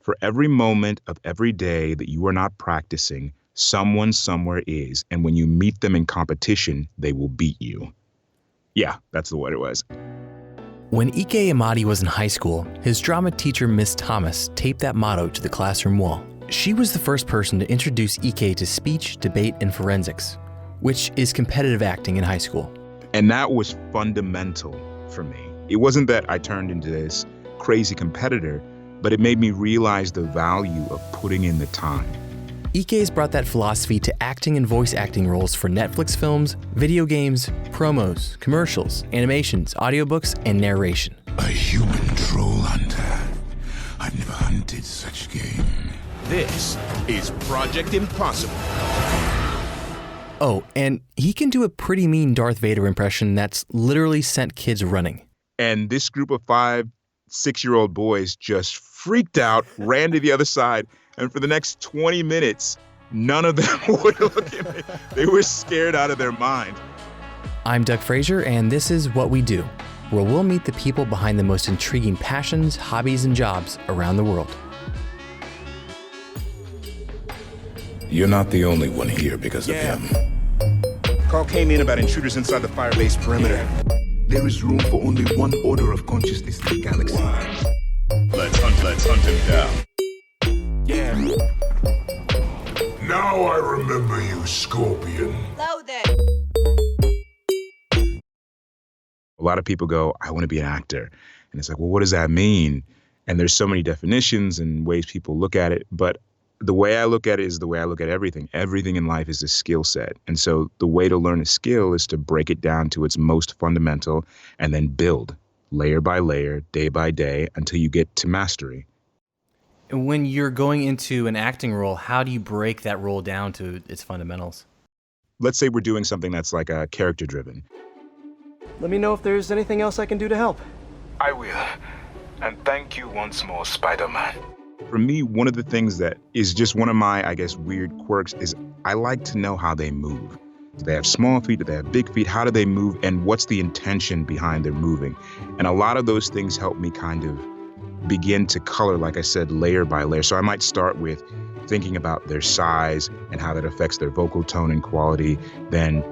For every moment of every day that you are not practicing, someone somewhere is. And when you meet them in competition, they will beat you. Yeah, that's what it was. When Iké Amadi was in high school, his drama teacher, Miss Thomas, taped that motto to the classroom wall. She was the first person to introduce Iké to speech, debate, and forensics, which is competitive acting in high school. And that was fundamental for me. It wasn't that I turned into this crazy competitor, but it made me realize the value of putting in the time. Iké's brought that philosophy to acting and voice acting roles for Netflix films, video games, promos, commercials, animations, audiobooks, and narration. A human troll hunter. I've never hunted such game. This is Project Impossible. Oh, and he can do a pretty mean Darth Vader impression that's literally sent kids running. And this group of 5, 6-year-old boys just freaked out, ran to the other side, and for the next 20 minutes, none of them would look at me. They were scared out of their mind. I'm Doug Frazier, and this is What We Do, where we'll meet the people behind the most intriguing passions, hobbies, and jobs around the world. You're not the only one here because of him. Call came in about intruders inside the firebase perimeter. There is room for only one order of consciousness in the galaxy. Let's hunt him down. Yeah. Now I remember you, Scorpion. Loaded. A lot of people go, I want to be an actor. And it's like, well, what does that mean? And there's so many definitions and ways people look at it. But the way I look at it is the way I look at everything. Everything in life is a skill set. And so the way to learn a skill is to break it down to its most fundamental and then build layer by layer, day by day, until you get to mastery. When you're going into an acting role, how do you break that role down to its fundamentals? Let's say we're doing something that's like a character driven. Let me know if there's anything else I can do to help. I will. And thank you once more, Spider-Man. For me, one of the things that is just one of my, I guess, weird quirks is I like to know how they move. Do they have small feet? Do they have big feet? How do they move? And what's the intention behind their moving? And a lot of those things help me kind of begin to color, like I said, layer by layer. So I might start with thinking about their size and how that affects their vocal tone and quality, then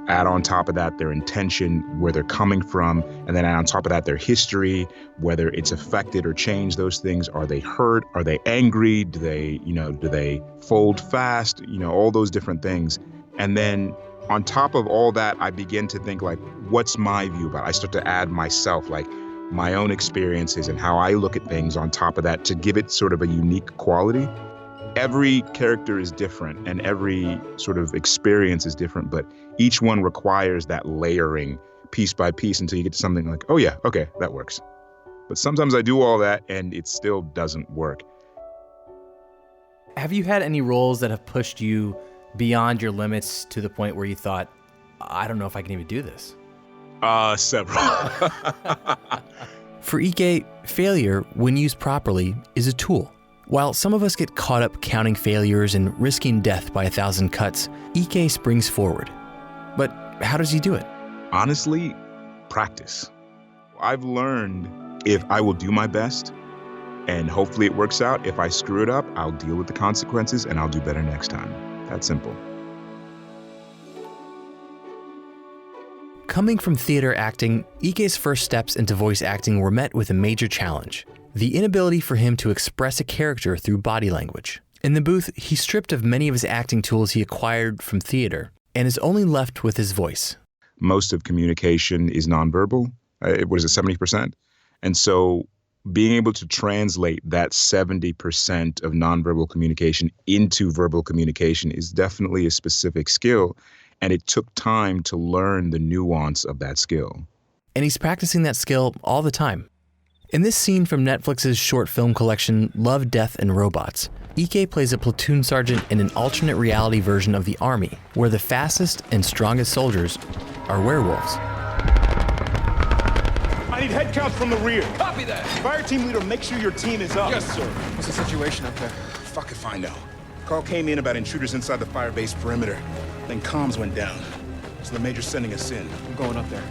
add on top of that their intention, where they're coming from, and then add on top of that their history, whether it's affected or changed those things. Are they hurt? Are they angry? Do they fold fast? All those different things. And then on top of all that, I begin to think like, what's my view about it? I start to add myself, like my own experiences and how I look at things on top of that to give it sort of a unique quality. Every character is different and every sort of experience is different, but each one requires that layering piece by piece until you get to something like, oh yeah, okay, that works. But sometimes I do all that and it still doesn't work. Have you had any roles that have pushed you beyond your limits to the point where you thought, I don't know if I can even do this? Several. For Iké, failure, when used properly, is a tool. While some of us get caught up counting failures and risking death by 1,000 cuts, Iké springs forward. But how does he do it? Honestly, practice. I've learned if I will do my best and hopefully it works out, if I screw it up, I'll deal with the consequences and I'll do better next time. That simple. Coming from theater acting, Iké's first steps into voice acting were met with a major challenge: the inability for him to express a character through body language. In the booth, he's stripped of many of his acting tools he acquired from theater and is only left with his voice. Most of communication is nonverbal. What is it, 70%? And so being able to translate that 70% of nonverbal communication into verbal communication is definitely a specific skill. And it took time to learn the nuance of that skill. And he's practicing that skill all the time. In this scene from Netflix's short film collection, Love, Death, and Robots, Iké plays a platoon sergeant in an alternate reality version of the Army, where the fastest and strongest soldiers are werewolves. I need head counts from the rear. Copy that. Fire team leader, make sure your team is up. Yes, sir. What's the situation up there? Fuck if I know. Call came in about intruders inside the firebase perimeter. Then comms went down. So the major's sending us in. I'm going up there.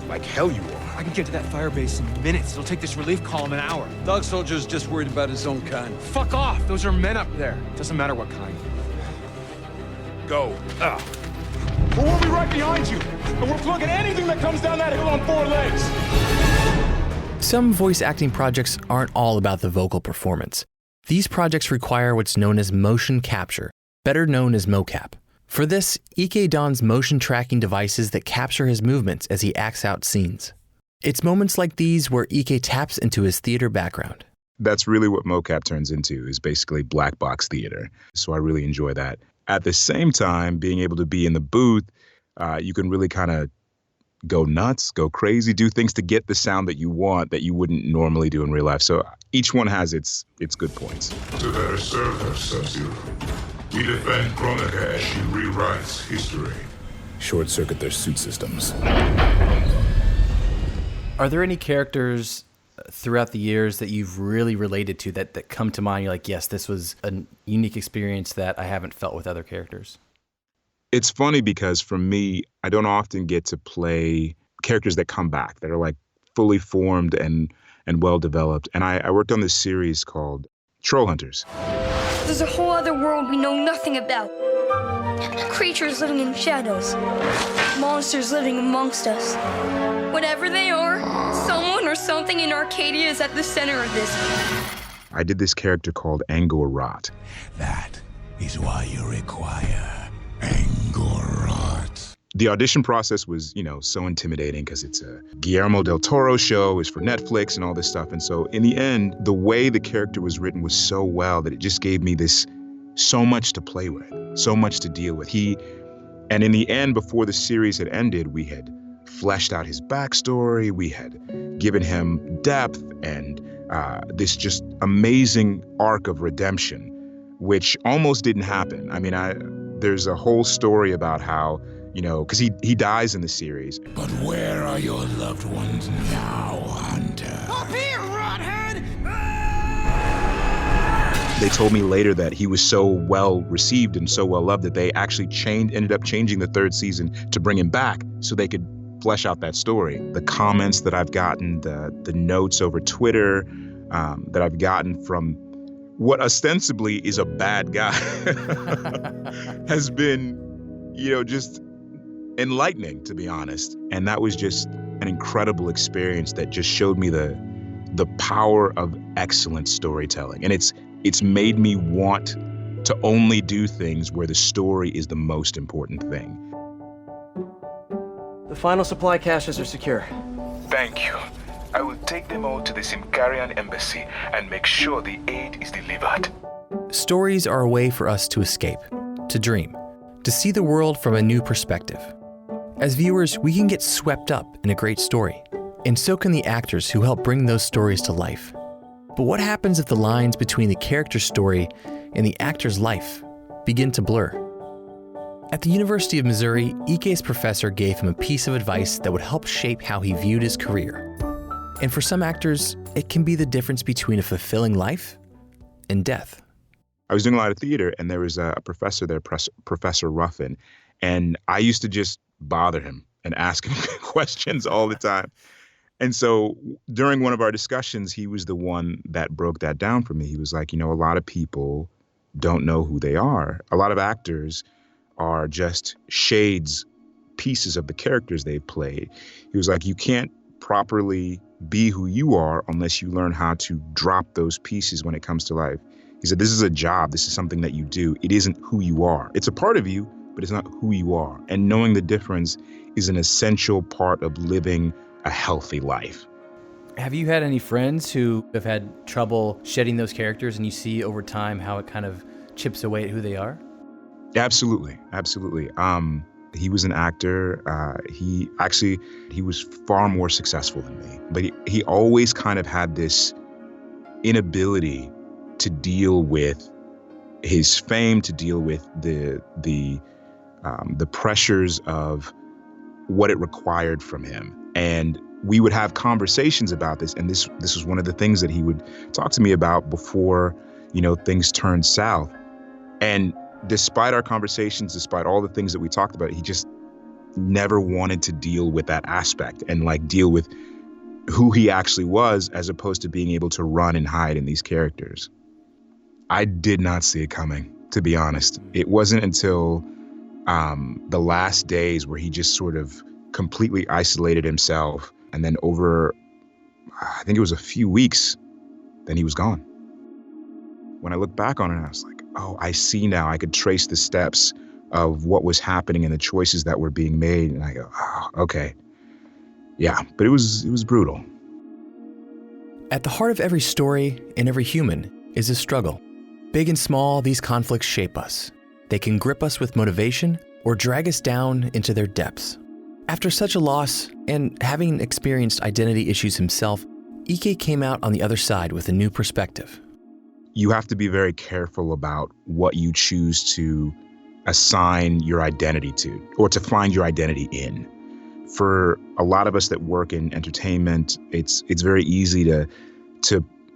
Like hell you are. I can get to that fire base in minutes. It'll take this relief column an hour. Dog soldier's just worried about his own kind. Fuck off! Those are men up there. Doesn't matter what kind. Go. Well, we'll be right behind you, and we're plugging anything that comes down that hill on 4 legs. Some voice acting projects aren't all about the vocal performance. These projects require what's known as motion capture, better known as mocap. For this, Iké dons motion tracking devices that capture his movements as he acts out scenes. It's moments like these where Iké taps into his theater background. That's really what mocap turns into, is basically black box theater. So I really enjoy that. At the same time, being able to be in the booth, you can really kind of go nuts, go crazy, do things to get the sound that you want that you wouldn't normally do in real life. So each one has its good points. To better serve her, Sub-Zero. We defend Chronica as she rewrites history. Short-circuit their suit systems. Are there any characters throughout the years that you've really related to that come to mind? You're like, yes, this was a unique experience that I haven't felt with other characters. It's funny because for me, I don't often get to play characters that come back, that are like fully formed and well developed. And I worked on this series called Troll Hunters. There's a whole other world we know nothing about. Creatures living in shadows. Monsters living amongst us. Whatever they are, someone or something in Arcadia is at the center of this. I did this character called Angor Rot. That is why you require Angor Rot. The audition process was, so intimidating because it's a Guillermo del Toro show, it's for Netflix and all this stuff. And so in the end, the way the character was written was so well that it just gave me so much to play with, so much to deal with. And in the end, before the series had ended, we had fleshed out his backstory. We had given him depth and this just amazing arc of redemption, which almost didn't happen. I mean, there's a whole story about how, because he dies in the series. But where are your loved ones now, Hunter? Up here, rothead! They told me later that he was so well received and so well loved that they actually ended up changing the 3rd season to bring him back so they could flesh out that story. The comments that I've gotten, the notes over Twitter that I've gotten from what ostensibly is a bad guy has been, just enlightening, to be honest. And that was just an incredible experience that just showed me the power of excellent storytelling. And it's made me want to only do things where the story is the most important thing. The final supply caches are secure. Thank you. I will take them all to the Simkarian embassy and make sure the aid is delivered. Stories are a way for us to escape, to dream, to see the world from a new perspective. As viewers, we can get swept up in a great story, and so can the actors who help bring those stories to life. But what happens if the lines between the character's story and the actor's life begin to blur? At the University of Missouri, Iké's professor gave him a piece of advice that would help shape how he viewed his career. And for some actors, it can be the difference between a fulfilling life and death. I was doing a lot of theater, and there was a professor there, Professor Ruffin, and I used to just bother him and ask him questions all the time. And so during one of our discussions, he was the one that broke that down for me. He was like, a lot of people don't know who they are. A lot of actors are just shades, pieces of the characters they've played. He was like, you can't properly be who you are unless you learn how to drop those pieces when it comes to life. He said, this is a job. This is something that you do. It isn't who you are. It's a part of you, but it's not who you are. And knowing the difference is an essential part of living a healthy life. Have you had any friends who have had trouble shedding those characters, and you see over time how it kind of chips away at who they are? Absolutely. Absolutely. He was an actor. He was far more successful than me, but he always kind of had this inability to deal with his fame, to deal with the pressures of what it required from him. And we would have conversations about this, and this was one of the things that he would talk to me about before, things turned south. And despite our conversations, despite all the things that we talked about, he just never wanted to deal with that aspect and deal with who he actually was, as opposed to being able to run and hide in these characters. I did not see it coming, to be honest. It wasn't until the last days where he just sort of completely isolated himself, and then over, I think it was a few weeks, then he was gone. When I look back on it, I was like, oh, I see now. I could trace the steps of what was happening and the choices that were being made, and I go, oh, okay. Yeah, but it was brutal. At the heart of every story and every human is a struggle. Big and small, these conflicts shape us. They can grip us with motivation or drag us down into their depths. After such a loss, and having experienced identity issues himself, Iké came out on the other side with a new perspective. You have to be very careful about what you choose to assign your identity to, or to find your identity in. For a lot of us that work in entertainment, it's very easy to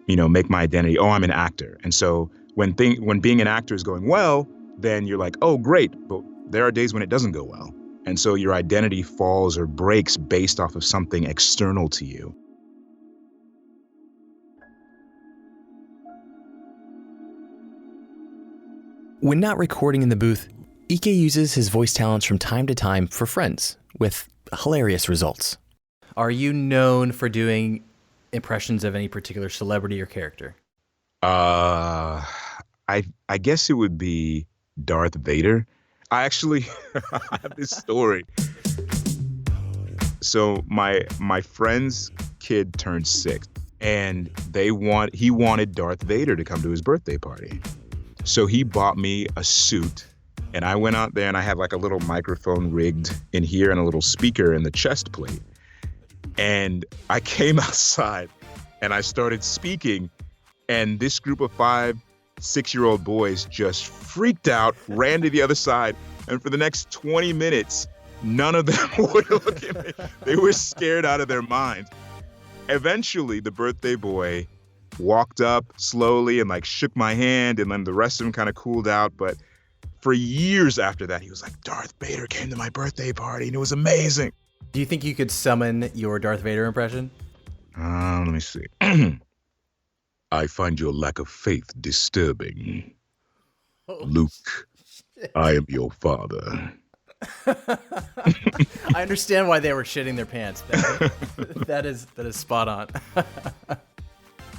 make my identity, oh, I'm an actor. And so when being an actor is going well, then you're like, oh, great. But there are days when it doesn't go well. And so your identity falls or breaks based off of something external to you. When not recording in the booth, Iké uses his voice talents from time to time for friends, with hilarious results. Are you known for doing impressions of any particular celebrity or character? I guess it would be Darth Vader. I actually have this story. So my friend's kid turned 6, and he wanted Darth Vader to come to his birthday party. So he bought me a suit, and I went out there and I had like a little microphone rigged in here and a little speaker in the chest plate. And I came outside and I started speaking, and this group of 5, 6-year-old boys just freaked out, ran to the other side, and for the next 20 minutes, none of them would look at me. They were scared out of their minds. Eventually, the birthday boy walked up slowly and like shook my hand, and then the rest of them kind of cooled out. But for years after that, he was like, Darth Vader came to my birthday party and it was amazing. Do you think you could summon your Darth Vader impression? Let me see. I find your lack of faith disturbing. Luke, I am your father. I understand why they were shitting their pants. That is spot on.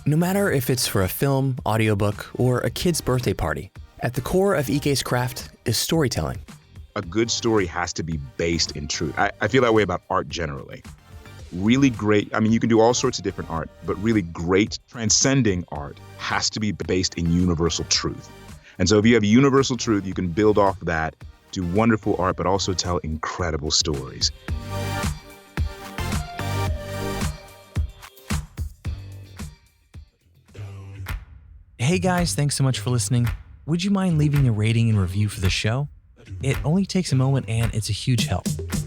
No matter if it's for a film, audiobook, or a kid's birthday party, at the core of Iké's craft is storytelling. A good story has to be based in truth. I feel that way about art generally. Really great, you can do all sorts of different art, but really great transcending art has to be based in universal truth. And so if you have universal truth, you can build off of that, do wonderful art, but also tell incredible stories. Hey guys, thanks so much for listening. Would you mind leaving a rating and review for the show? It only takes a moment and it's a huge help.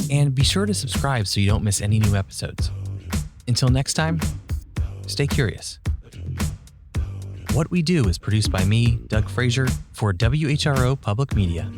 And be sure to subscribe so you don't miss any new episodes. Until next time, stay curious. What We Do is produced by me, Doug Frazier, for WHRO Public Media.